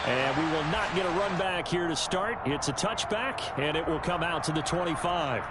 And we will not get a run back here to start. It's a touchback, and it will come out to the 25.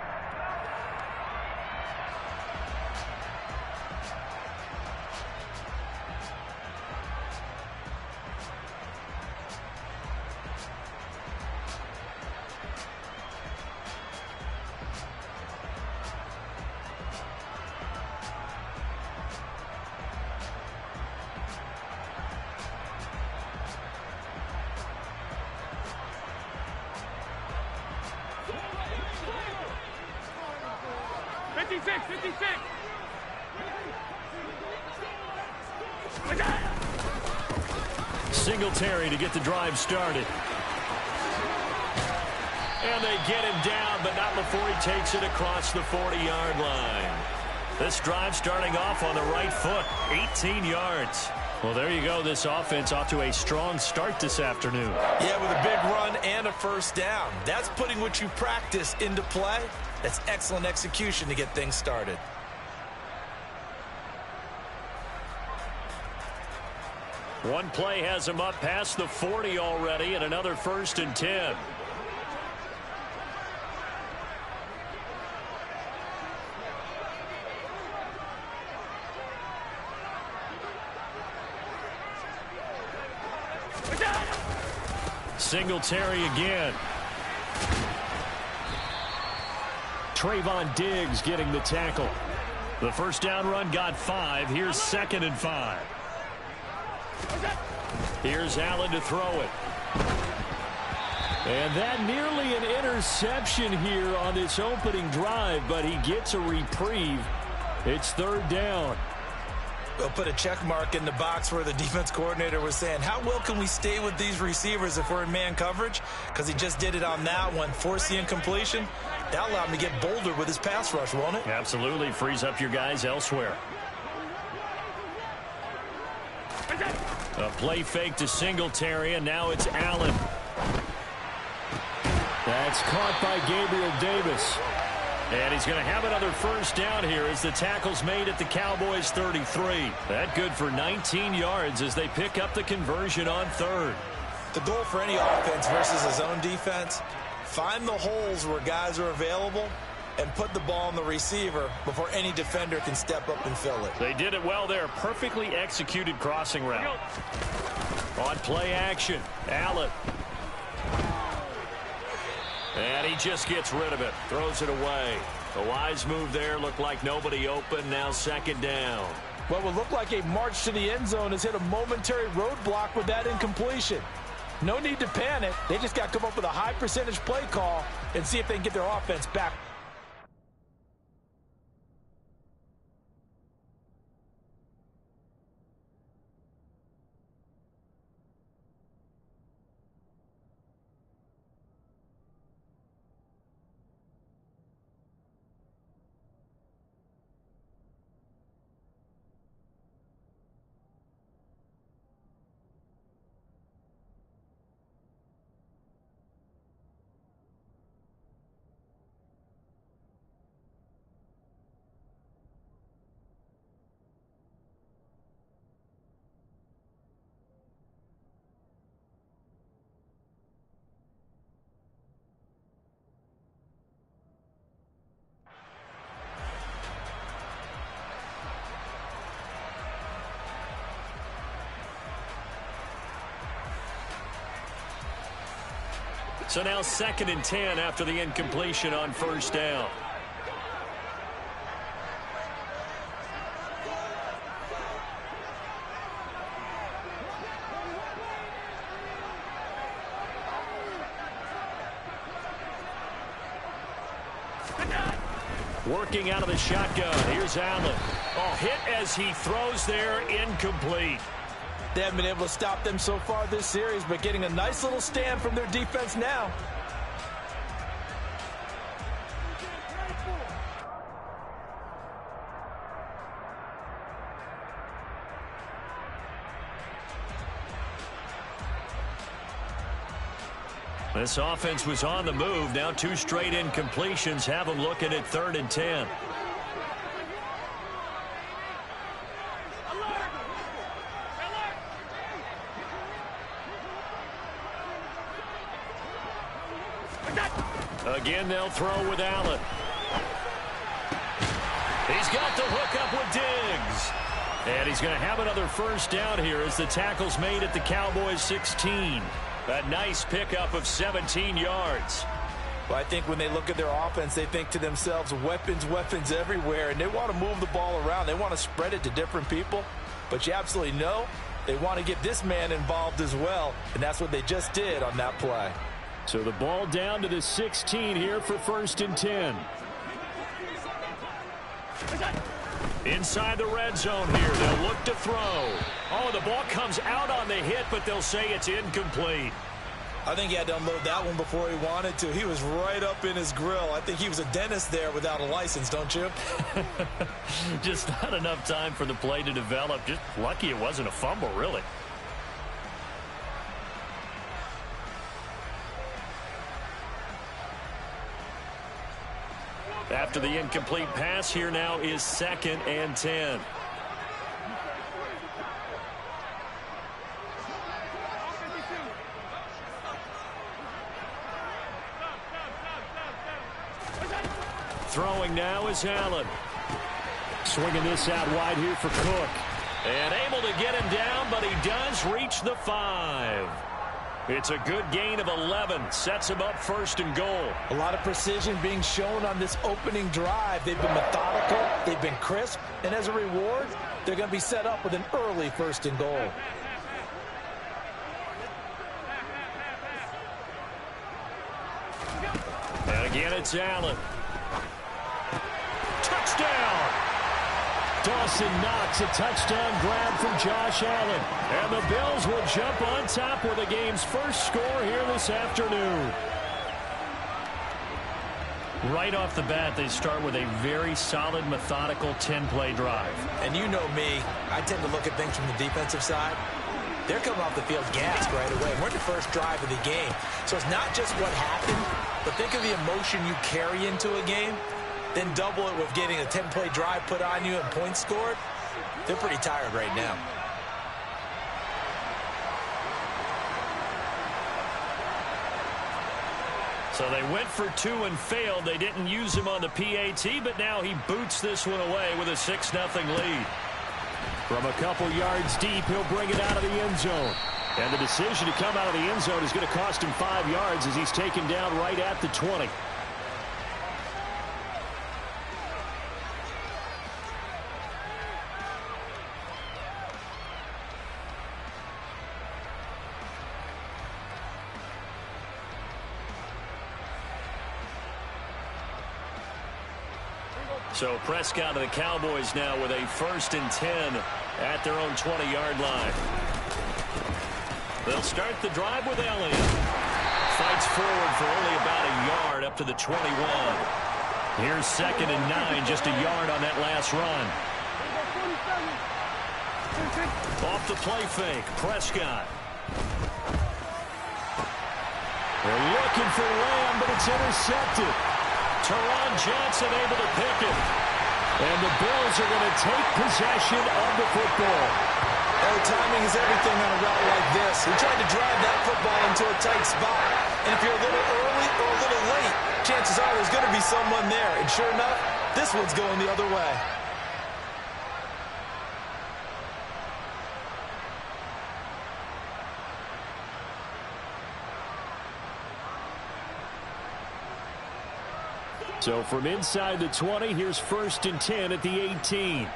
Singletary to get the drive started. And they get him down, but not before he takes it across the 40-yard line. This drive starting off on the right foot, 18 yards. Well, there you go. This offense off to a strong start this afternoon. Yeah, with a big run and a first down. That's putting what you practice into play. That's excellent execution to get things started. One play has him up past the 40 already, and another 1st and 10. Singletary again. Trayvon Diggs getting the tackle. The first down run got 5. Here's 2nd and 5. Here's Allen to throw it. And that nearly an interception here on this opening drive, but he gets a reprieve. It's 3rd down. We'll put a check mark in the box where the defense coordinator was saying, how well can we stay with these receivers if we're in man coverage? Because he just did it on that one, force the incompletion. That allowed him to get bolder with his pass rush, won't it? Absolutely. Frees up your guys elsewhere. A play fake to Singletary, and now it's Allen. That's caught by Gabriel Davis. And he's going to have another first down here as the tackle's made at the Cowboys' 33. That good for 19 yards as they pick up the conversion on 3rd. The goal for any offense versus his own defense, find the holes where guys are available and put the ball on the receiver before any defender can step up and fill it. They did it well there. Perfectly executed crossing route. On play action, Allen. And he just gets rid of it. Throws it away. A wise move there. Looked like nobody open. Now 2nd down. What would look like a march to the end zone has hit a momentary roadblock with that incompletion. No need to panic. They just got to come up with a high percentage play call and see if they can get their offense back. So now 2nd and 10 after the incompletion on 1st down. Working out of the shotgun. Here's Allen. Oh, hit as he throws there, incomplete. They haven't been able to stop them so far this series, but getting a nice little stand from their defense now. This offense was on the move. Now 2 straight incompletions have them looking at 3rd and 10. Again, they'll throw with Allen. He's got the hook up with Diggs. And he's going to have another first down here as the tackle's made at the Cowboys 16. A nice pickup of 17 yards. Well, I think when they look at their offense, they think to themselves, weapons, weapons everywhere, and they want to move the ball around. They want to spread it to different people. But you absolutely know they want to get this man involved as well, and that's what they just did on that play. So the ball down to the 16 here for 1st and 10. Inside the red zone here, they'll look to throw. Oh, the ball comes out on the hit, but they'll say it's incomplete. I think he had to unload that one before he wanted to. He was right up in his grill. I think he was a dentist there without a license, don't you? Just not enough time for the play to develop. Just lucky it wasn't a fumble, really. After the incomplete pass, here now is 2nd and 10. Throwing now is Allen. Swinging this out wide here for Cook. And able to get him down, but he does reach the 5. It's a good gain of 11. Sets him up 1st and goal. A lot of precision being shown on this opening drive. They've been methodical. They've been crisp. And as a reward, they're going to be set up with an early 1st and goal. And again, it's Allen. Touchdown! Dawson Knox, a touchdown grab from Josh Allen. And the Bills will jump on top with the game's first score here this afternoon. Right off the bat, they start with a very solid, methodical 10-play drive. And you know me, I tend to look at things from the defensive side. They're coming off the field gassed right away. We're in the first drive of the game. So it's not just what happened, but think of the emotion you carry into a game. Then double it with getting a 10-play drive put on you and points scored. They're pretty tired right now. So they went for 2 and failed. They didn't use him on the PAT, but now he boots this one away with a 6-0 lead. From a couple yards deep, he'll bring it out of the end zone. And the decision to come out of the end zone is going to cost him 5 yards as he's taken down right at the 20. So Prescott of the Cowboys now with a 1st and 10 at their own 20-yard line. They'll start the drive with Elliott. Fights forward for only about a yard up to the 21. Here's 2nd and 9, just a yard on that last run. Off the play fake, Prescott. They're looking for Lamb, but it's intercepted. Teron Johnson able to pick it. And the Bills are going to take possession of the football. Oh, timing is everything on a route like this. He tried to drive that football into a tight spot. And if you're a little early or a little late, chances are there's going to be someone there. And sure enough, this one's going the other way. So from inside the 20, here's 1st and 10 at the 18.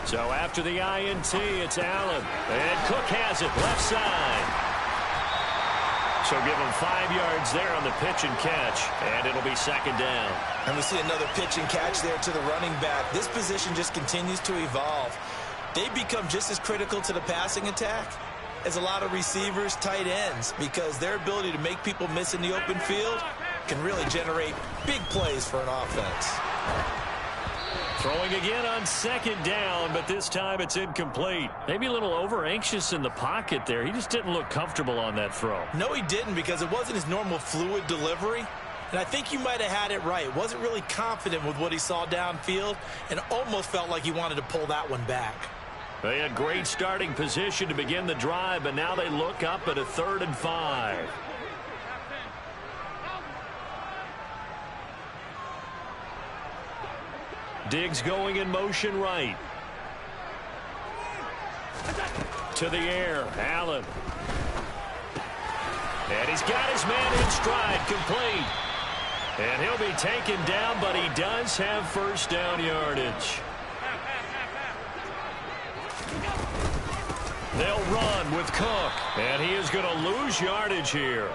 So after the INT, it's Allen. And Cook has it left side. So give him 5 yards there on the pitch and catch. And it'll be 2nd down. And we see another pitch and catch there to the running back. This position just continues to evolve. They become just as critical to the passing attack as a lot of receivers, tight ends, because their ability to make people miss in the open field can really generate big plays for an offense. Throwing again on 2nd down, but this time it's incomplete. Maybe a little over-anxious in the pocket there. He just didn't look comfortable on that throw. No, he didn't, because it wasn't his normal fluid delivery. And I think you might have had it right. Wasn't really confident with what he saw downfield and almost felt like he wanted to pull that one back. They had great starting position to begin the drive, but now they look up at a 3rd and 5. Diggs going in motion right. To the air, Allen. And he's got his man in stride, complete. And he'll be taken down, but he does have first down yardage. They'll run with Cook, and he is going to lose yardage here.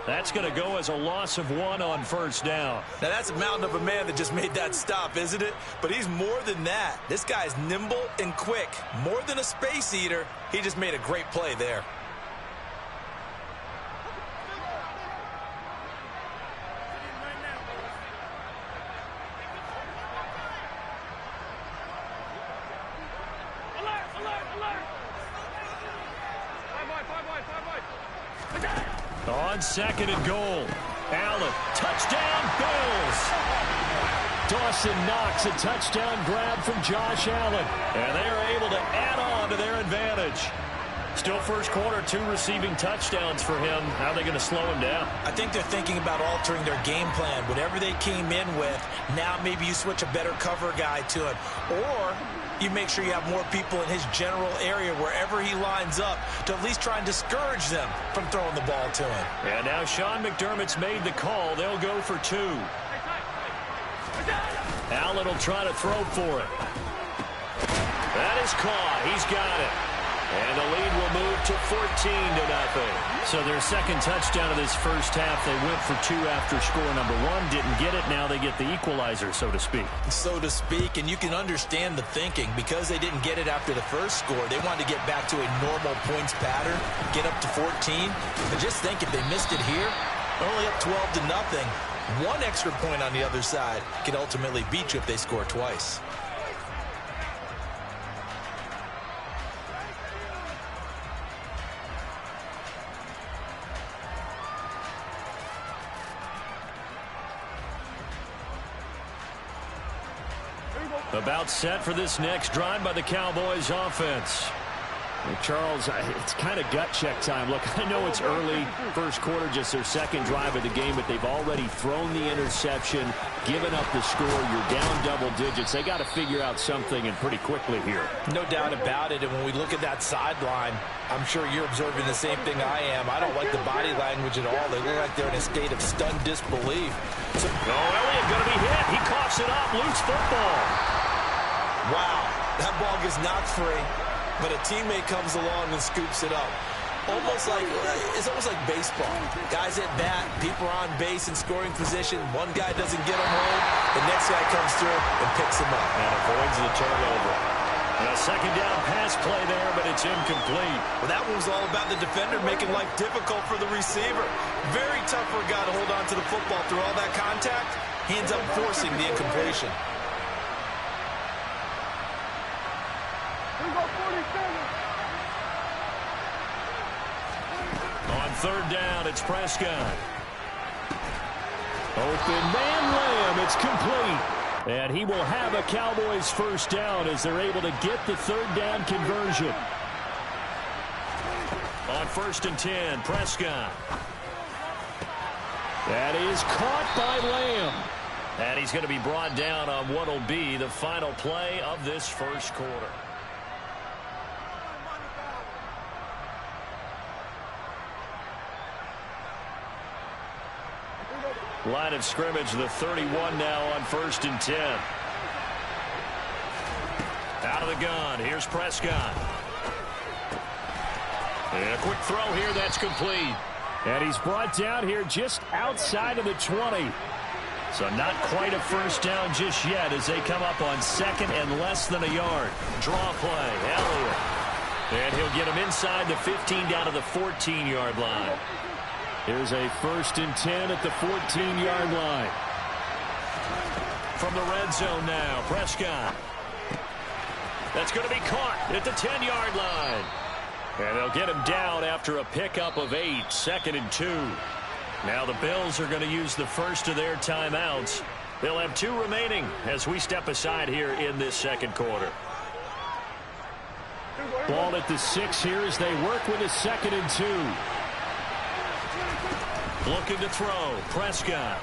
That's going to go as a loss of 1 on first down. Now, that's a mountain of a man that just made that stop, isn't it? But he's more than that. This guy's nimble and quick. More than a space eater, he just made a great play there. On 2nd and goal, Allen, touchdown Bills. Dawson Knox, a touchdown grab from Josh Allen, and they are able to add on to their advantage. Still first quarter, 2 receiving touchdowns for him. How are they going to slow him down? I think they're thinking about altering their game plan. Whatever they came in with, now maybe you switch a better cover guy to him. Or you make sure you have more people in his general area wherever he lines up to at least try and discourage them from throwing the ball to him. And now Sean McDermott's made the call. They'll go for 2. Allen will try to throw for it. That is caught. He's got it. And the lead will move to 14-0. So their second touchdown of this first half, they went for 2 after score number 1. Didn't get it. Now they get the equalizer, so to speak. So to speak, and you can understand the thinking. Because they didn't get it after the first score, they wanted to get back to a normal points pattern, get up to 14. But just think, if they missed it here, only up 12-0. 1 extra point on the other side can ultimately beat you if they score twice. About set for this next drive by the Cowboys offense. Well, Charles, it's kind of gut check time. Look, I know it's early, first quarter, just their second drive of the game, but they've already thrown the interception, given up the score. You're down double digits. They got to figure out something, and pretty quickly here. No doubt about it, and when we look at that sideline, I'm sure you're observing the same thing I am. I don't like the body language at all. They look like they're in a state of stunned disbelief. So, Elliott going to be hit. He coughs it up. Loose football. Wow, that ball gets knocked free, but a teammate comes along and scoops it up. It's almost like baseball. Guys at bat, people are on base in scoring position. One guy doesn't get him home, the next guy comes through and picks him up. And avoids the turnover. And a second down pass play there, but it's incomplete. Well, that one was all about the defender making life difficult for the receiver. Very tough for a guy to hold on to the football through all that contact. He ends up forcing the incompletion. On 3rd down, it's Prescott. Open man Lamb, it's complete. And he will have a Cowboys first down as they're able to get the 3rd down conversion. On 1st and 10, Prescott. That is caught by Lamb. And he's going to be brought down on what will be the final play of this first quarter. Line of scrimmage, the 31 now on 1st and 10. Out of the gun, here's Prescott. And a quick throw here, that's complete. And he's brought down here just outside of the 20. So not quite a first down just yet as they come up on 2nd and less than a yard. Draw play, Elliott. And he'll get him inside the 15 down to the 14-yard line. Here's a 1st and 10 at the 14-yard line. From the red zone now, Prescott. That's going to be caught at the 10-yard line. And they'll get him down after a pickup of 8, 2nd and 2. Now the Bills are going to use the first of their timeouts. They'll have 2 remaining as we step aside here in this second quarter. Ball at the 6 here as they work with a 2nd and 2. Looking to throw. Prescott.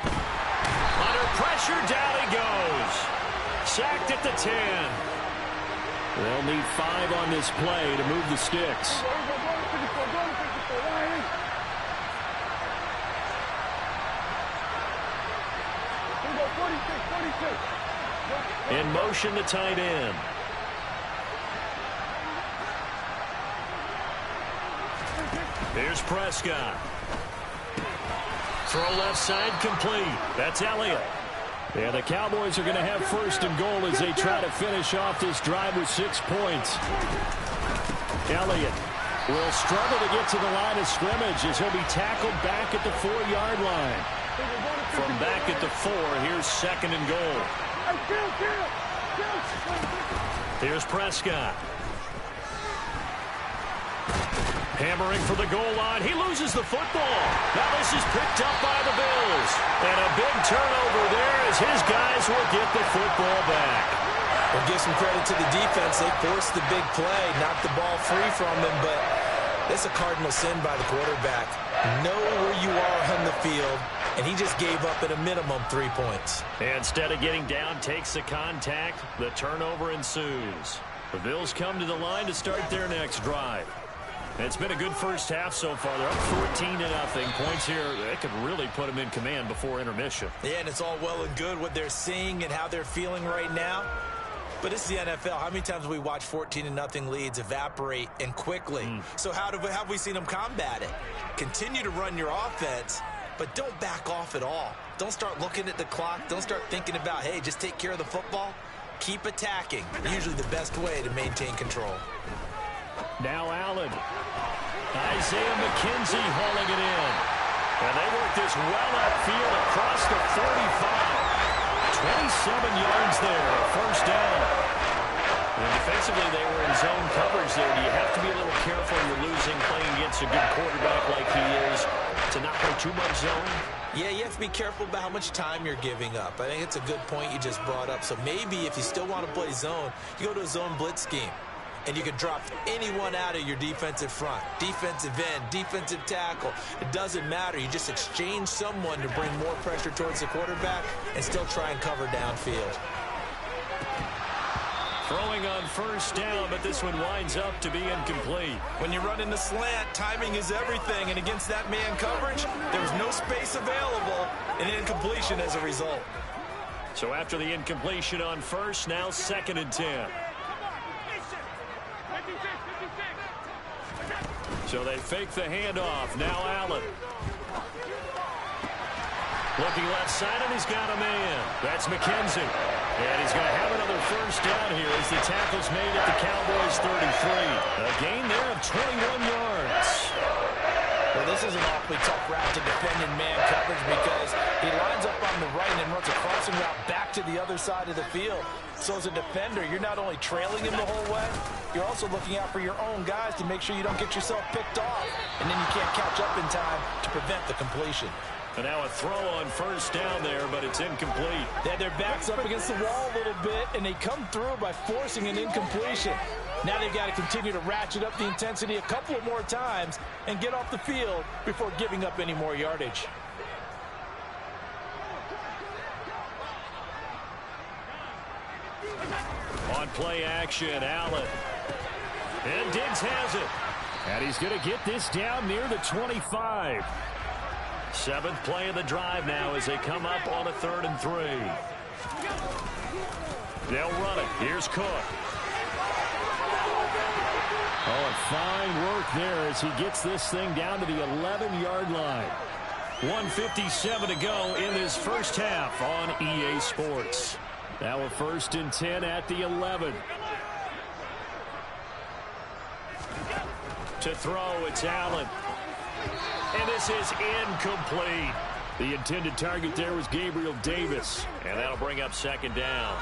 Under pressure, down he goes. Sacked at the 10. They'll need 5 on this play to move the sticks. In motion, the tight end. Here's Prescott. Throw left side complete. That's Elliott. Yeah, the Cowboys are going to have 1st and goal as they try to finish off this drive with 6 points. Elliott will struggle to get to the line of scrimmage as he'll be tackled back at the 4-yard line. From back at the 4, here's 2nd and goal. Here's Prescott. Hammering for the goal line. He loses the football. Now this is picked up by the Bills. And a big turnover there as his guys will get the football back. We'll give some credit to the defense. They forced the big play, knocked the ball free from him, but it's a cardinal sin by the quarterback. Know where you are on the field, and he just gave up at a minimum 3 points. Instead of getting down, takes the contact. The turnover ensues. The Bills come to the line to start their next drive. It's been a good first half so far. They're up 14-0. Points here, that could really put them in command before intermission. Yeah, and it's all well and good what they're seeing and how they're feeling right now. But it's the NFL. How many times have we watched 14-0 leads evaporate and quickly? So how have we seen them combat it? Continue to run your offense, but don't back off at all. Don't start looking at the clock. Don't start thinking about, hey, just take care of the football. Keep attacking. Usually the best way to maintain control. Now Allen. Isaiah McKenzie hauling it in. And they work this well upfield across the 45. 27 yards there, 1st down. And defensively, they were in zone coverage there. Do you have to be a little careful you're losing playing against a good quarterback like he is to not play too much zone? Yeah, you have to be careful about how much time you're giving up. I think it's a good point you just brought up. So maybe if you still want to play zone, you go to a zone blitz scheme. And you can drop anyone out of your defensive front. Defensive end, defensive tackle. It doesn't matter. You just exchange someone to bring more pressure towards the quarterback and still try and cover downfield. Throwing on 1st down, but this one winds up to be incomplete. When you run in the slant, timing is everything. And against that man coverage, there was no space available. And incompletion as a result. So after the incompletion on 1st, now 2nd and 10. So they fake the handoff. Now Allen. Looking left side, and he's got a man. That's McKenzie. And he's going to have another 1st down here as the tackle's made at the Cowboys 33. A gain there of 21 yards. Well, this is an awfully tough route to defend in man coverage because he lines up on the right and then runs a crossing route back to the other side of the field. So as a defender, you're not only trailing him the whole way, you're also looking out for your own guys to make sure you don't get yourself picked off. And then you can't catch up in time to prevent the completion. And now a throw on 1st down there, but it's incomplete. Yeah, their back's up against the wall a little bit, and they come through by forcing an incompletion. Now they've got to continue to ratchet up the intensity a couple of more times and get off the field before giving up any more yardage. On play action, Allen. And Diggs has it. And he's going to get this down near the 25. 7th play of the drive now as they come up on a 3rd and 3. They'll run it. Here's Cook. Oh, fine work there as he gets this thing down to the 11-yard line. 1:57 to go in this first half on EA Sports. Now a 1st and 10 at the 11. To throw, it's Allen. And this is incomplete. The intended target there was Gabriel Davis. And that'll bring up 2nd down.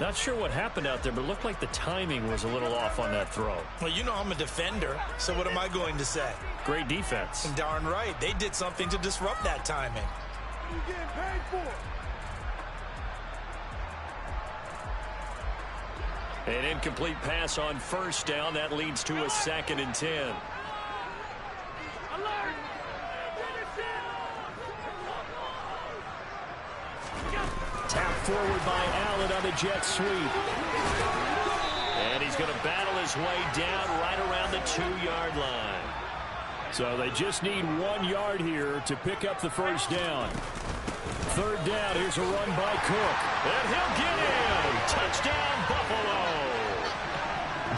Not sure what happened out there, but it looked like the timing was a little off on that throw. Well, you know I'm a defender, so what am I going to say? Great defense. Darn right. They did something to disrupt that timing. You're getting paid for it. An incomplete pass on first down. That leads to a 2nd and 10. Tap forward by Allen on the jet sweep. And he's going to battle his way down right around the 2-yard line. So they just need 1 yard here to pick up the first down. 3rd down. Here's a run by Cook. And he'll get in. Touchdown, Buffalo.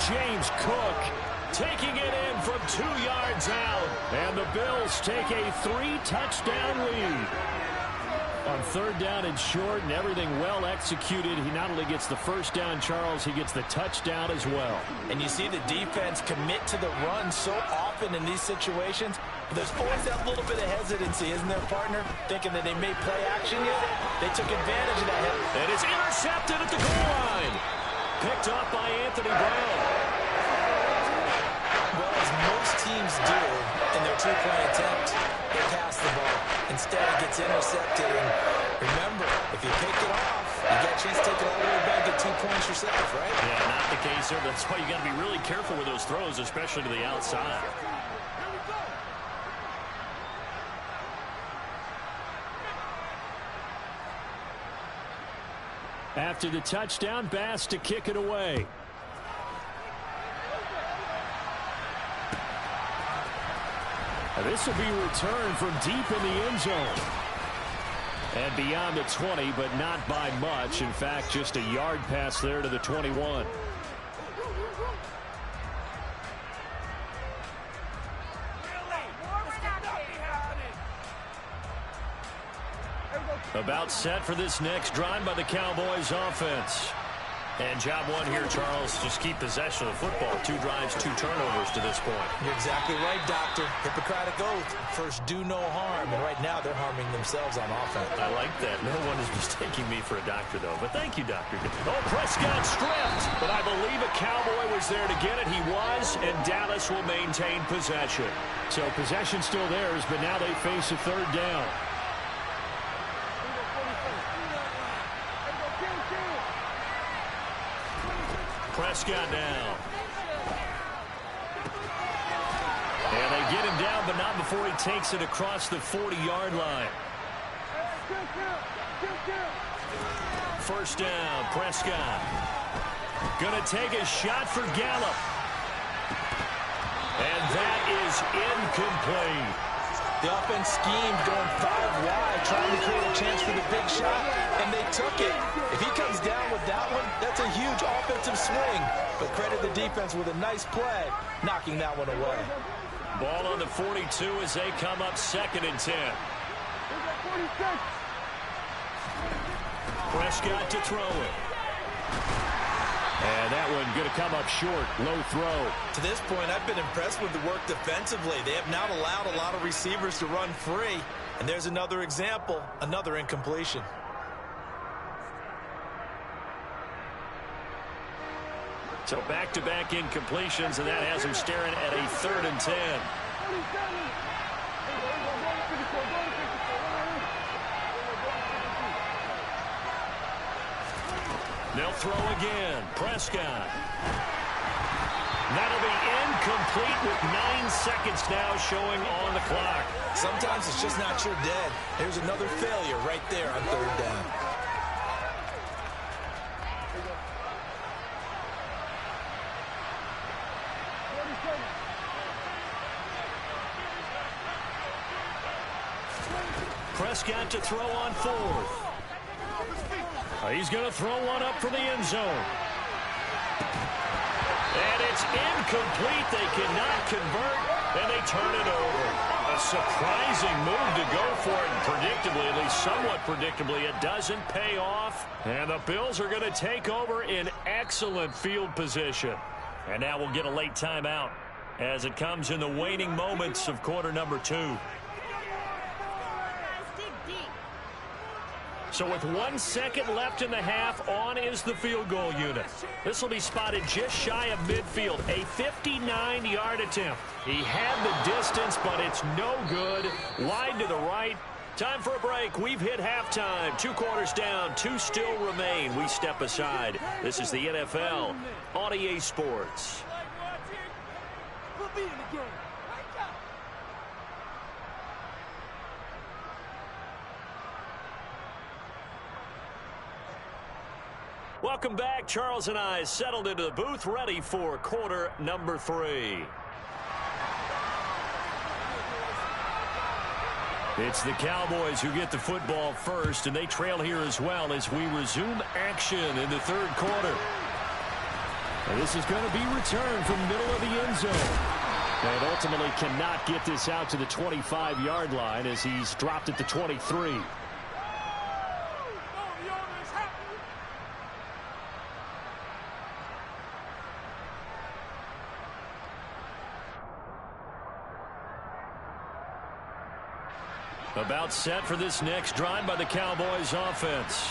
James Cook Taking it in from 2 yards out. And the Bills take a 3-touchdown lead. On 3rd down and short and everything well executed, he not only gets the first down, Charles, he gets the touchdown as well. And you see the defense commit to the run so often in these situations. But there's always that little bit of hesitancy, isn't there, partner? Thinking that they may play action yet. They took advantage of that. And it's intercepted at the goal line. Picked up by Anthony Brown. Well, as most teams do in their two-point attempt, they pass the ball. Instead, it gets intercepted. And remember, if you pick it off, you get a chance to take it all the way back, get 2 points yourself, right? Yeah, not the case there. That's why you got to be really careful with those throws, especially to the outside. After the touchdown, Bass to kick it away. This will be returned from deep in the end zone. And beyond the 20, but not by much. In fact, just a yard pass there to the 21. About set for this next drive by the Cowboys offense. And job one here, Charles, just keep possession of the football. 2 drives, 2 turnovers to this point. You're exactly right, Doctor. Hippocratic oath. First, do no harm. And right now, they're harming themselves on offense. I like that. No one is mistaking me for a doctor, though. But thank you, Doctor. Oh, Prescott stripped. But I believe a Cowboy was there to get it. He was, and Dallas will maintain possession. So possession still theirs, but now they face a 3rd down. Prescott now. And they get him down, but not before he takes it across the 40-yard line. First down, Prescott. Gonna take a shot for Gallup. And that is incomplete. The offense schemed going 5 wide, trying to create a chance for the big shot, and they took it. If he comes down with that one, that's a huge offensive swing. But credit the defense with a nice play, knocking that one away. Ball on the 42 as they come up 2nd and 10. Prescott to throw it. And that one going to come up short. Low throw. To this point, I've been impressed with the work defensively. They have not allowed a lot of receivers to run free. And there's another example, another incompletion. So back-to-back incompletions, and that has him staring at a 3rd and 10. They'll throw again. Prescott. That'll be incomplete with 9 seconds now showing on the clock. Sometimes it's just not your dead. There's another failure right there on 3rd down. Prescott to throw on 4th. He's going to throw one up for the end zone. And it's incomplete. They cannot convert, and they turn it over. A surprising move to go for it, and predictably, at least somewhat predictably, it doesn't pay off. And the Bills are going to take over in excellent field position. And now we'll get a late timeout as it comes in the waning moments of quarter number 2. So with 1 second left in the half, on is the field goal unit. This will be spotted just shy of midfield, a 59-yard attempt. He had the distance, but it's no good. Wide to the right, Time for a break. We've hit halftime. 2 quarters down. 2 still remain. We step aside. This is the NFL on EA Sports. Welcome back. Charles and I settled into the booth, ready for quarter number 3. It's the Cowboys who get the football first, and they trail here as well as we resume action in the 3rd quarter. And this is going to be returned from the middle of the end zone. And ultimately cannot get this out to the 25-yard line as he's dropped at the 23. About set for this next drive by the Cowboys offense.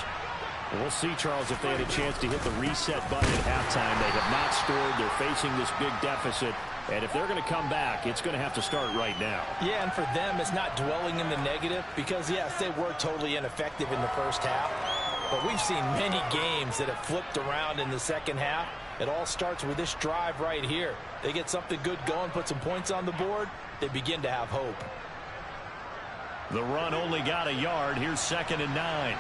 We'll see, Charles, if they had a chance to hit the reset button at halftime. They have not scored. They're facing this big deficit. And if they're going to come back, it's going to have to start right now. Yeah, and for them, it's not dwelling in the negative because, yes, they were totally ineffective in the first half. But we've seen many games that have flipped around in the second half. It all starts with this drive right here. They get something good going, put some points on the board, they begin to have hope. The run only got a yard. Here's 2nd and 9.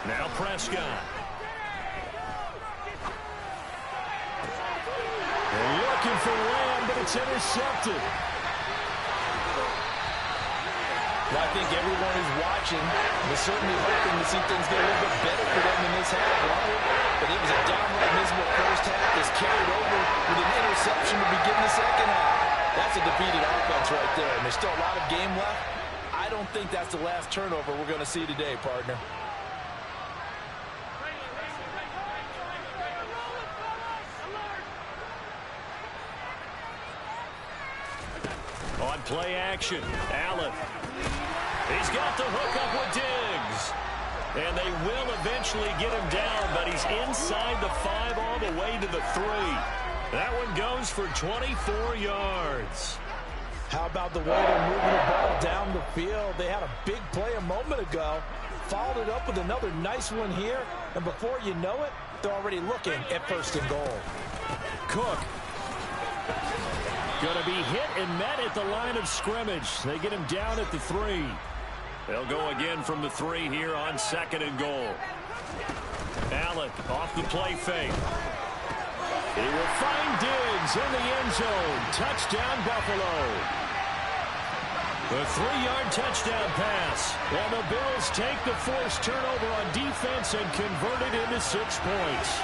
Now Prescott. They're looking for Lamb, but it's intercepted. Well, I think everyone who's watching was certainly hoping to see things get a little bit better for them in this half, right? But it was a downright miserable first half that's carried over with an interception to begin the second half. That's a defeated offense right there, and there's still a lot of game left. I don't think that's the last turnover we're going to see today, partner. On play action, Allen. He's got the hook up with Diggs. And they will eventually get him down, but he's inside the 5 all the way to the 3. That one goes for 24 yards. How about the way they're moving the ball down the field? They had a big play a moment ago, followed it up with another nice one here, and before you know it, they're already looking at 1st and goal. Cook. Going to be hit and met at the line of scrimmage. They get him down at the 3. They'll go again from the 3 here on 2nd and goal. Allen off the play fake. He will find Diggs in the end zone. Touchdown, Buffalo. The 3-yard touchdown pass. And the Bills take the forced turnover on defense and convert it into 6 points.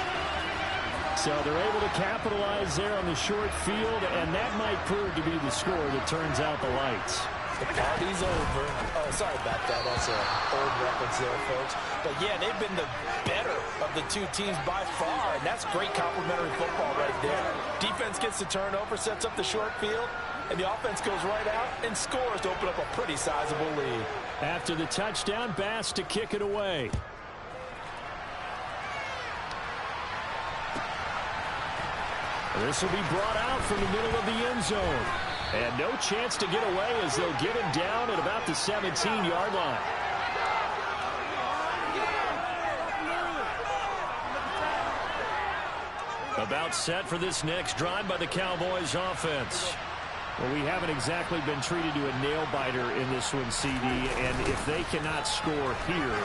So they're able to capitalize there on the short field, and that might prove to be the score that turns out the lights. The party's over. Oh, sorry about that. That's an old reference there, folks. But, yeah, they've been the better of the 2 teams by far, and that's great complimentary football right there. Defense gets the turnover, sets up the short field, and the offense goes right out and scores to open up a pretty sizable lead. After the touchdown, Bass to kick it away. This will be brought out from the middle of the end zone. And no chance to get away as they'll get him down at about the 17-yard line. About set for this next drive by the Cowboys offense. Well, we haven't exactly been treated to a nail-biter in this one, CD. And if they cannot score here,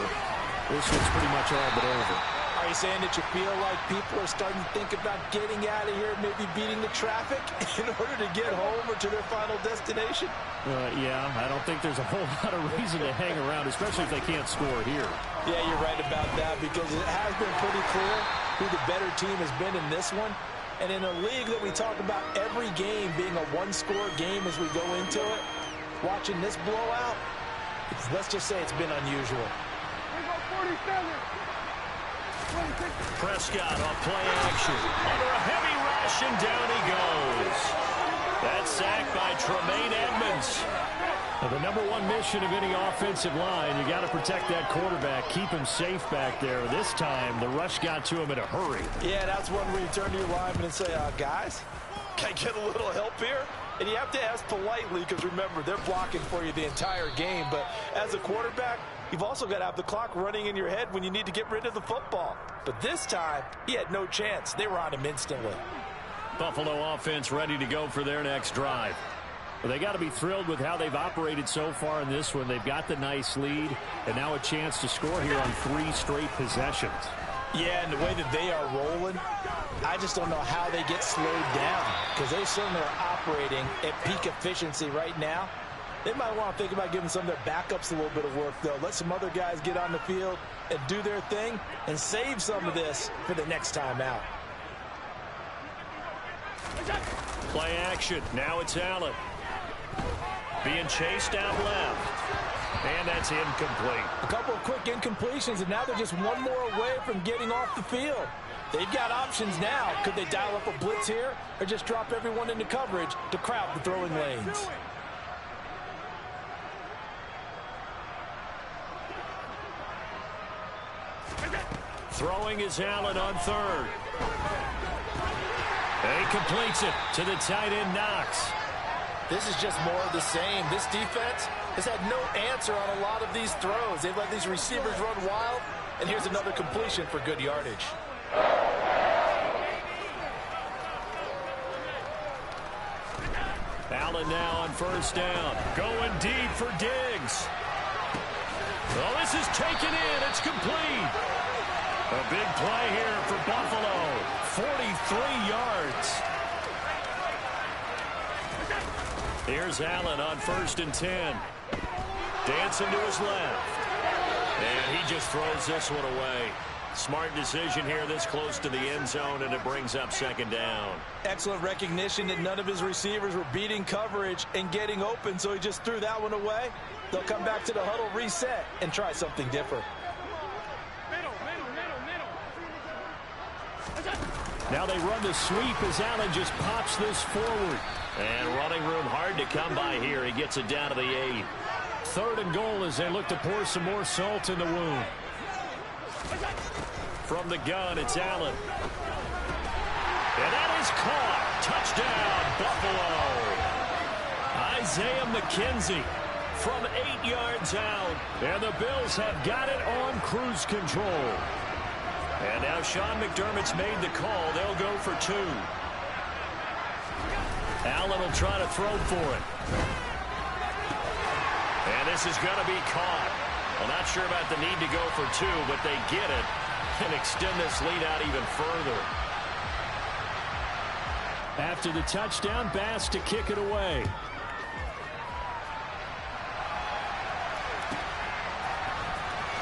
this one's pretty much all but over. Are you saying that you feel like people are starting to think about getting out of here, maybe beating the traffic in order to get home or to their final destination? Yeah, I don't think there's a whole lot of reason to hang around, especially if they can't score here. Yeah, you're right about that because it has been pretty clear who the better team has been in this one. And in a league that we talk about every game being a one-score game as we go into it, watching this blowout, let's just say it's been unusual. Prescott on play action. Under a heavy rush, and down he goes. That's sacked by Tremaine Edmonds. Well, the number one mission of any offensive line, you got to protect that quarterback, keep him safe back there. This time, the rush got to him in a hurry. Yeah, that's one where you turn to your lineman and say, guys, can I get a little help here? And you have to ask politely because, remember, they're blocking for you the entire game. But as a quarterback, you've also got to have the clock running in your head when you need to get rid of the football. But this time, he had no chance. They were on him instantly. Buffalo offense ready to go for their next drive. Well, they got to be thrilled with how they've operated so far in this one. They've got the nice lead, and now a chance to score here on 3 straight possessions. Yeah, and the way that they are rolling, I just don't know how they get slowed down because they certainly are operating at peak efficiency right now. They might want to think about giving some of their backups a little bit of work, though. Let some other guys get on the field and do their thing and save some of this for the next time out. Play action. Now it's Allen. Being chased out left. And that's incomplete. A couple of quick incompletions, and now they're just one more away from getting off the field. They've got options now. Could they dial up a blitz here or just drop everyone into coverage to crowd the throwing lanes? Throwing is Allen on third. He completes it to the tight end Knox. This is just more of the same. This defense has had no answer on a lot of these throws. They've let these receivers run wild, and here's another completion for good yardage. Allen now on first down. Going deep for Diggs. Oh, this is taken in. It's complete. A big play here for Buffalo. 43 yards. Here's Allen on 1st and 10. Dancing to his left. And he just throws this one away. Smart decision here this close to the end zone, and it brings up 2nd down. Excellent recognition that none of his receivers were beating coverage and getting open, so he just threw that one away. They'll come back to the huddle, reset, and try something different. Now they run the sweep as Allen just pops this forward. And running room hard to come by here. He gets it down to the 8. 3rd and goal as they look to pour some more salt in the wound. From the gun, it's Allen. And that is caught. Touchdown, Buffalo. Isaiah McKenzie from 8 yards out. And the Bills have got it on cruise control. And now Sean McDermott's made the call. They'll go for 2. Allen will try to throw for it. And this is going to be caught. Well, not sure about the need to go for 2, but they get it and extend this lead out even further. After the touchdown, Bass to kick it away.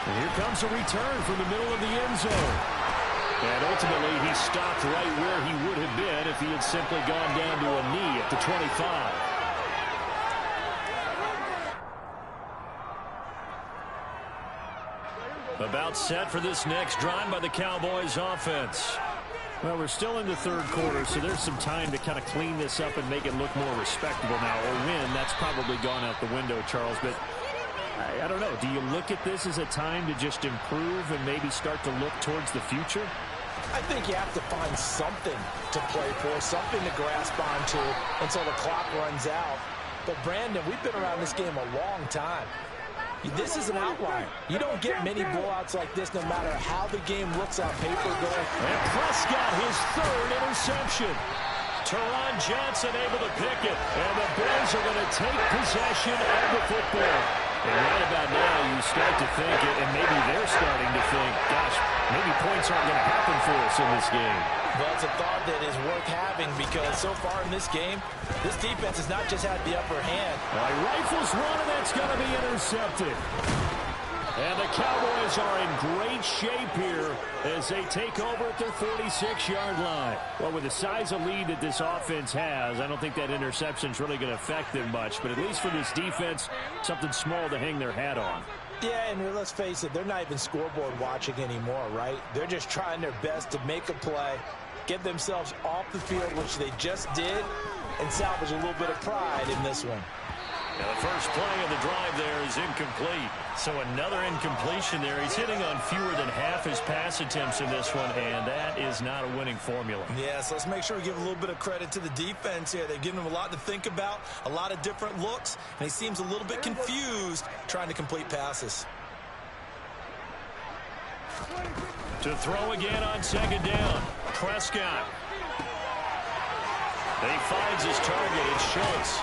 And here comes a return from the middle of the end zone. And ultimately, he stopped right where he would have been if he had simply gone down to a knee at the 25. About set for this next drive by the Cowboys offense. Well, we're still in the 3rd quarter, so there's some time to kind of clean this up and make it look more respectable now. Or win, that's probably gone out the window, Charles. But I don't know. Do you look at this as a time to just improve and maybe start to look towards the future? I think you have to find something to play for, something to grasp onto until the clock runs out. But, Brandon, we've been around this game a long time. This is an outlier. You don't get many blowouts like this no matter how the game looks on paper going. And Prescott, his 3rd interception. Teron Johnson able to pick it. And the Bills are going to take possession of the football. And right about now, you start to think it, and maybe they're starting to think, gosh, maybe points aren't going to happen for us in this game. Well, it's a thought that is worth having because so far in this game, this defense has not just had the upper hand. All right, rifles one, and that's going to be intercepted. And the Cowboys are in great shape here as they take over at their 46-yard line. Well, with the size of lead that this offense has, I don't think that interception is really going to affect them much. But at least for this defense, something small to hang their hat on. Yeah, and let's face it, they're not even scoreboard watching anymore, right? They're just trying their best to make a play get themselves off the field, which they just did, and salvage a little bit of pride in this one. Now the first play of the drive there is incomplete. So another incompletion there. He's hitting on fewer than half his pass attempts in this one, and that is not a winning formula. Yes, let's make sure we give a little bit of credit to the defense here. They've given him a lot to think about, a lot of different looks, and he seems a little bit confused trying to complete passes. To throw again on second down. Prescott. He finds his target. It's Schultz.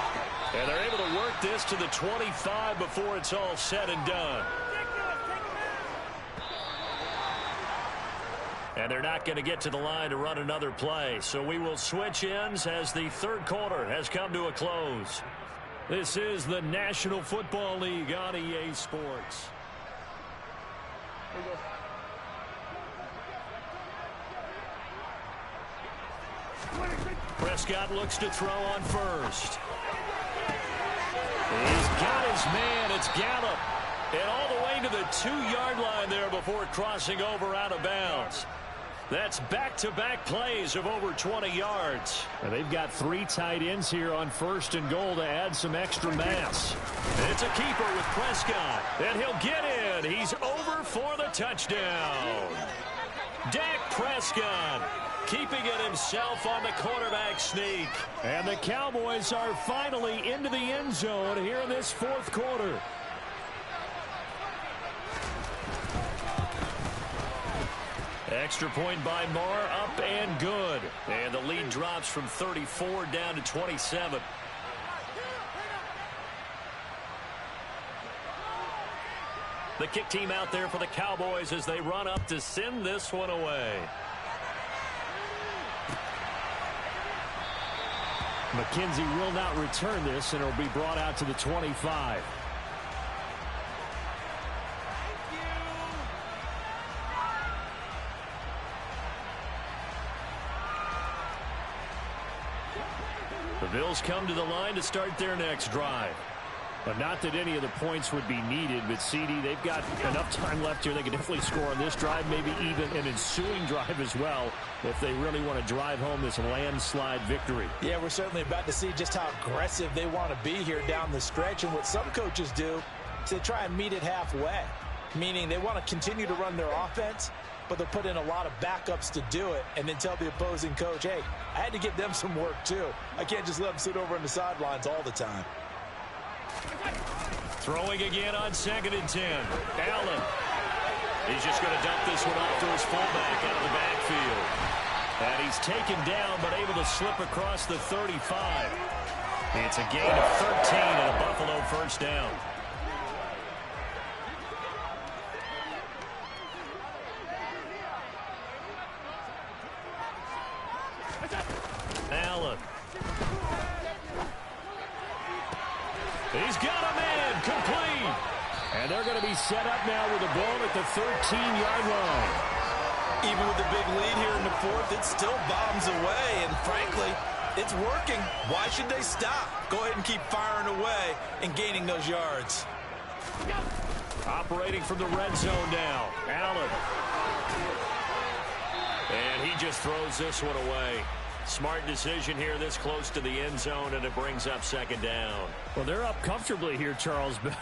And they're able to work this to the 25 before it's all said and done. And they're not going to get to the line to run another play. So we will switch ends as the third quarter has come to a close. This is the National Football League on EA Sports. Prescott looks to throw on first. He's got his man. It's Gallup. And all the way to the 2-yard line there before crossing over out of bounds. That's back-to-back plays of over 20 yards. And they've got 3 tight ends here on first and goal to add some extra mass. It's a keeper with Prescott. And he'll get in. He's over for the touchdown. Dak Prescott keeping it himself on the quarterback sneak. And the Cowboys are finally into the end zone here in this fourth quarter. Extra point by Marr, up and good. And the lead drops from 34 down to 27. The kick team out there for the Cowboys as they run up to send this one away. McKenzie will not return this, and it will be brought out to the 25. The Bills come to the line to start their next drive. But not that any of the points would be needed, but CD, they've got enough time left here. They can definitely score on this drive, maybe even an ensuing drive as well, if they really want to drive home this landslide victory. Yeah, we're certainly about to see just how aggressive they want to be here down the stretch. And what some coaches do is they try and meet it halfway, meaning they want to continue to run their offense, but they'll put in a lot of backups to do it and then tell the opposing coach, hey, I had to give them some work too. I can't just let them sit over on the sidelines all the time. Throwing again on 2nd and 10. Allen. He's just going to dump this one off to his fullback out of the backfield. And he's taken down but able to slip across the 35. It's a gain of 13 and a Buffalo first down. Allen. He's got a man, complete. And they're going to be set up now with the ball at the 13-yard line. Even with the big lead here in the fourth, it still bombs away. And frankly, it's working. Why should they stop? Go ahead and keep firing away and gaining those yards. Operating from the red zone now. Allen. And he just throws this one away. Smart decision here this close to the end zone, and it brings up 2nd down. Well, they're up comfortably here, Charles, but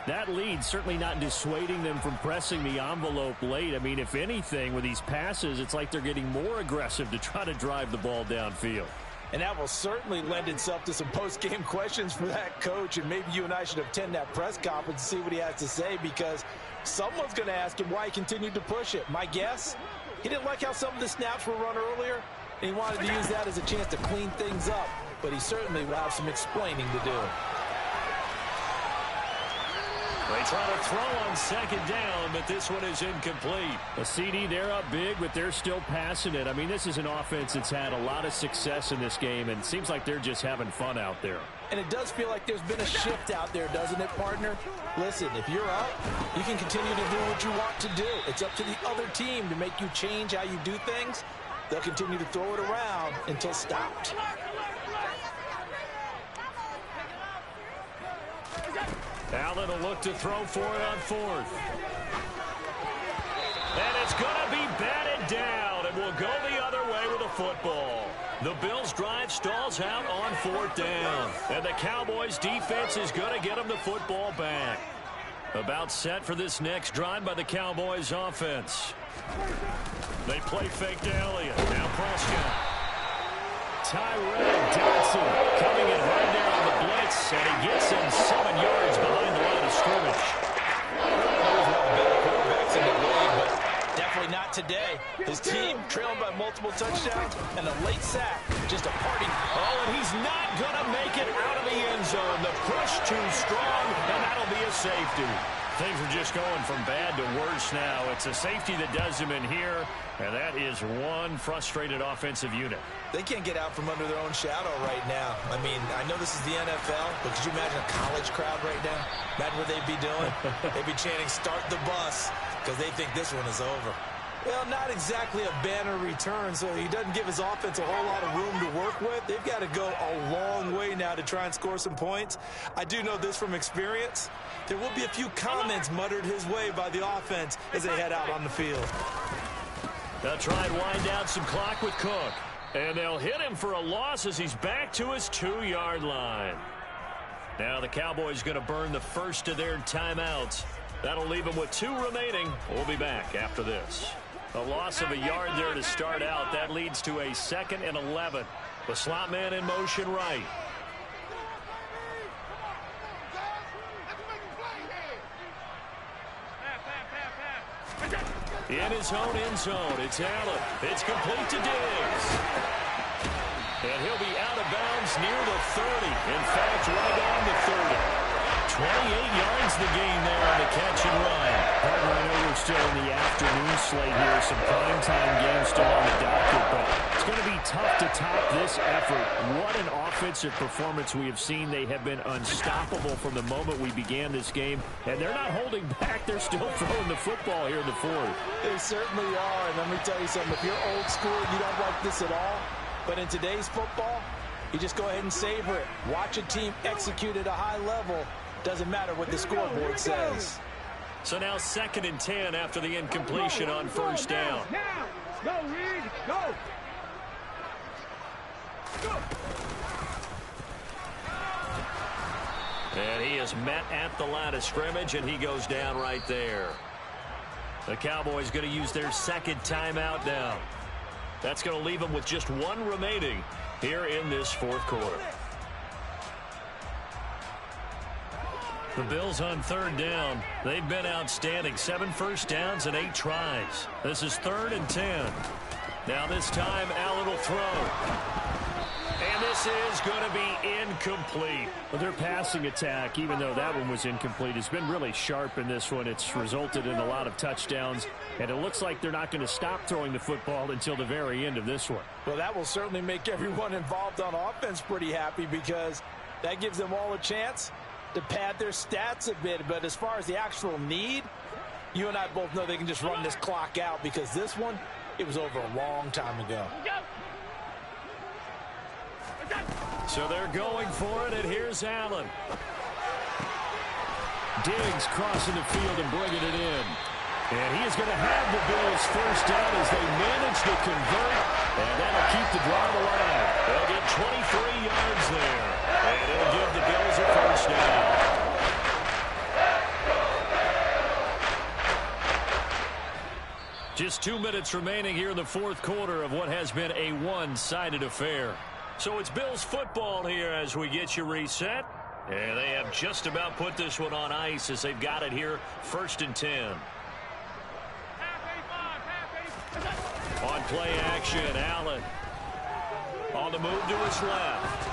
that lead certainly not dissuading them from pressing the envelope late. I mean, if anything, with these passes, it's like they're getting more aggressive to try to drive the ball downfield. And that will certainly lend itself to some post-game questions for that coach, and maybe you and I should attend that press conference and see what he has to say, because someone's going to ask him why he continued to push it. My guess, he didn't like how some of the snaps were run earlier, and he wanted to use that as a chance to clean things up, but he certainly will have some explaining to do. They try to throw on 2nd down, but this one is incomplete. A CD, they're up big, but they're still passing it. I mean, this is an offense that's had a lot of success in this game, and it seems like they're just having fun out there. And it does feel like there's been a shift out there, doesn't it, partner? Listen, if you're up, you can continue to do what you want to do. It's up to the other team to make you change how you do things. They'll continue to throw it around until stopped. Allen will look to throw for it on 4th. And it's going to be batted down, and will go the other way with a football. The Bills' drive stalls out on 4th down. And the Cowboys' defense is going to get them the football back. About set for this next drive by the Cowboys' offense. They play fake to Elliott. Now Prescott. Tyrell Dodson coming in right there on the blitz, and he gets him 7 yards behind the line of scrimmage. There's one of the better quarterbacks in the league, but definitely not today. His team trailing by multiple touchdowns and a late sack. Just a party. Oh, and he's not going to make it out of the end zone. The push too strong, and that'll be a safety. Things are just going from bad to worse now. It's a safety that does him in here, and that is one frustrated offensive unit. They can't get out from under their own shadow right now. I mean, I know this is the NFL, but could you imagine a college crowd right now? Imagine what they'd be doing. They'd be chanting, "Start the bus," because they think this one is over. Well, not exactly a banner return, so he doesn't give his offense a whole lot of room to work with. They've got to go a long way now to try and score some points. I do know this from experience. There will be a few comments muttered his way by the offense as they head out on the field. They'll try and wind down some clock with Cook. And they'll hit him for a loss as he's back to his 2-yard line. Now the Cowboys going to burn the first of their timeouts. That'll leave them with 2 remaining. We'll be back after this. A loss of a yard there to start out. That leads to a 2nd and 11. The slot man in motion right. In his own end zone, it's Allen. It's complete to Diggs. And he'll be out of bounds near the 30. In fact, right on the 30. 28 yards the gain there on the catch and run. Partner, I know we're still in the afternoon slate here. Some primetime games still on the docket, but it's going to be tough to top this effort. What an offensive performance we have seen. They have been unstoppable from the moment we began this game, and they're not holding back. They're still throwing the football here in the 4th. They certainly are, and let me tell you something. If you're old school, you don't like this at all. But in today's football, you just go ahead and savor it. Watch a team execute at a high level. Doesn't matter what the scoreboard says. So now 2nd and 10 after the incompletion on 1st down. Go, Reed, go! And he is met at the line of scrimmage, and he goes down right there. The Cowboys going to use their 2nd timeout now. That's going to leave them with just 1 remaining here in this 4th quarter. The Bills on 3rd down. They've been outstanding. 7 first downs and 8 tries. This is 3rd and 10. Now this time, Allen will throw. And this is going to be incomplete. Well, their passing attack, even though that one was incomplete, has been really sharp in this one. It's resulted in a lot of touchdowns, and it looks like they're not going to stop throwing the football until the very end of this one. Well, that will certainly make everyone involved on offense pretty happy because that gives them all a chance to pad their stats a bit. But as far as the actual need, you and I both know they can just run this clock out because this one, it was over a long time ago. So they're going for it, and here's Allen. Diggs crossing the field and bringing it in. And he is going to have the Bills first down as they manage to convert, and that'll keep the drive alive. They'll get 23 yards there, and it'll give the Bills a first down. Just 2 minutes remaining here in the 4th quarter of what has been a one-sided affair. So it's Bills football here as we get you reset. And they have just about put this one on ice as they've got it here, 1st and 10. On play action, Allen. On the move to his left.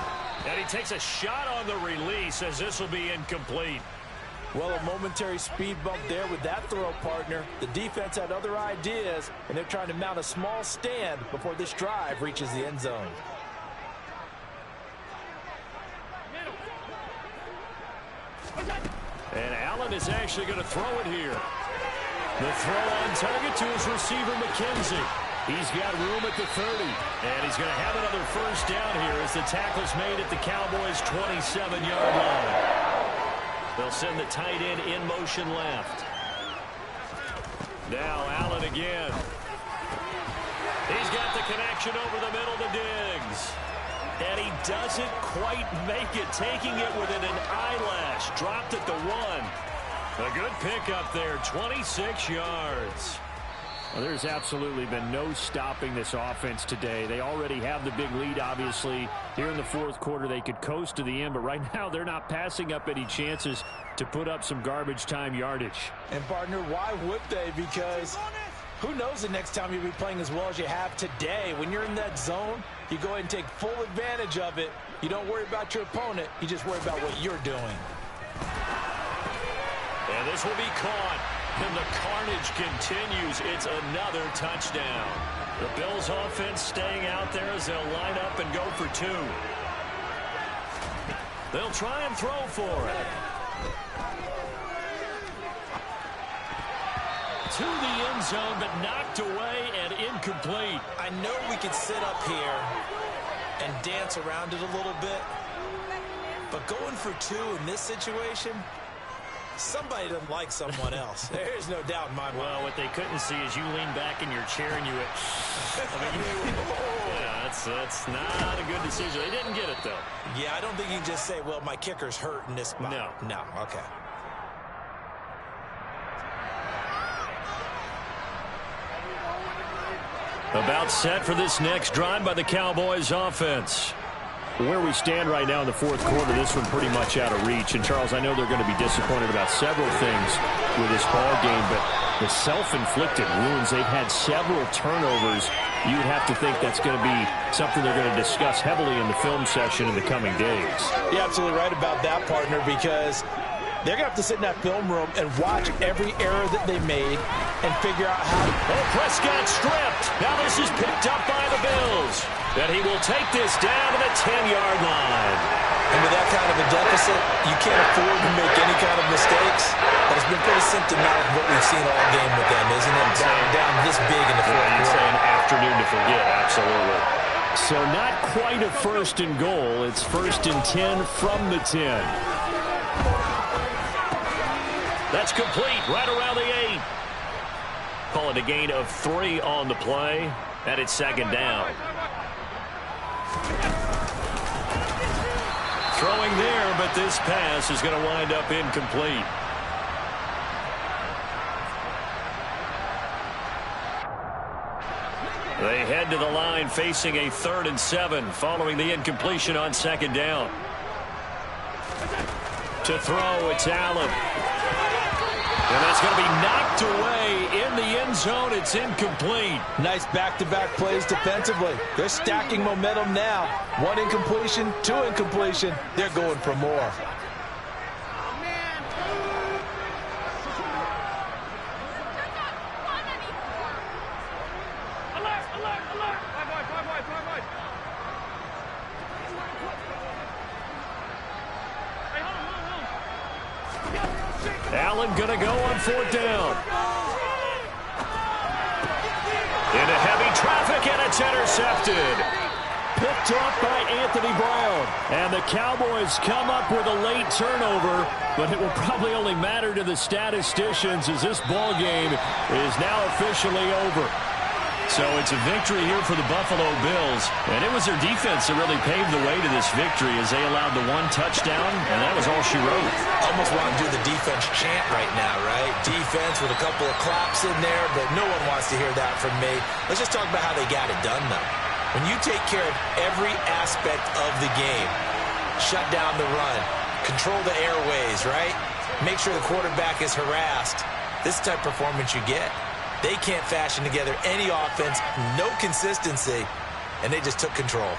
And he takes a shot on the release as this will be incomplete. Well, a momentary speed bump there with that throw, partner. The defense had other ideas, and they're trying to mount a small stand before this drive reaches the end zone. And Allen is actually going to throw it here. The throw on target to his receiver, McKenzie. He's got room at the 30. And he's going to have another first down here as the tackle's made at the Cowboys' 27-yard line. They'll send the tight end in motion left. Now Allen again. He's got the connection over the middle to Diggs. And he doesn't quite make it, taking it within an eyelash. Dropped at the 1. A good pickup there, 26 yards. Well, there's absolutely been no stopping this offense today. They already have the big lead, obviously. Here in the fourth quarter, they could coast to the end, but right now they're not passing up any chances to put up some garbage time yardage. And, partner, why would they? Because who knows the next time you'll be playing as well as you have today. When you're in that zone, you go ahead and take full advantage of it. You don't worry about your opponent. You just worry about what you're doing. And this will be caught. And the carnage continues. It's another touchdown. The Bills offense staying out there as they'll line up and go for 2. They'll try and throw for it. To the end zone, but knocked away and incomplete. I know we could sit up here and dance around it a little bit, but going for 2 in this situation, somebody doesn't like someone else. There's no doubt in my mind. Well, what they couldn't see is you lean back in your chair and you yeah, that's not a good decision. They didn't get it, though. Yeah, I don't think you can just say, well, my kicker's hurt in this spot. No, okay. About set for this next drive by the Cowboys offense. Where we stand right now in the fourth quarter, this one pretty much out of reach. And, Charles, I know they're going to be disappointed about several things with this ball game, but the self-inflicted wounds, they've had several turnovers. You would have to think that's going to be something they're going to discuss heavily in the film session in the coming days. You're absolutely right about that, partner, because they're going to have to sit in that film room and watch every error that they made and figure out how to... Oh, Prescott stripped. Now this is picked up by the Bills. And he will take this down to the 10-yard line. And with that kind of a deficit, you can't afford to make any kind of mistakes. But it's been pretty symptomatic of what we've seen all game with them, isn't it? Down this big in the fourth quarter. It's an afternoon to forget, absolutely. So not quite a 1st and goal. It's 1st and 10 from the 10. That's complete right around the 8. Call it a gain of 3 on the play. And it's 2nd down. Throwing there, but this pass is going to wind up incomplete. They head to the line facing a 3rd and 7 following the incompletion on 2nd down. To throw, it's Allen. And that's going to be knocked away in the end zone. It's incomplete. Nice back-to-back plays defensively. They're stacking momentum now. 1 incompletion, 2 incompletion. They're going for more. Allen going to go on 4th down. Into heavy traffic, and it's intercepted. Picked off by Anthony Brown. And the Cowboys come up with a late turnover, but it will probably only matter to the statisticians as this ball game is now officially over. So it's a victory here for the Buffalo Bills. And it was their defense that really paved the way to this victory as they allowed the 1 touchdown, and that was all she wrote. Almost want to do the defense chant right now, right? Defense with a couple of claps in there, but no one wants to hear that from me. Let's just talk about how they got it done, though. When you take care of every aspect of the game, shut down the run, control the airways, right? Make sure the quarterback is harassed. This is the type of performance you get. They can't fashion together any offense, no consistency, and they just took control.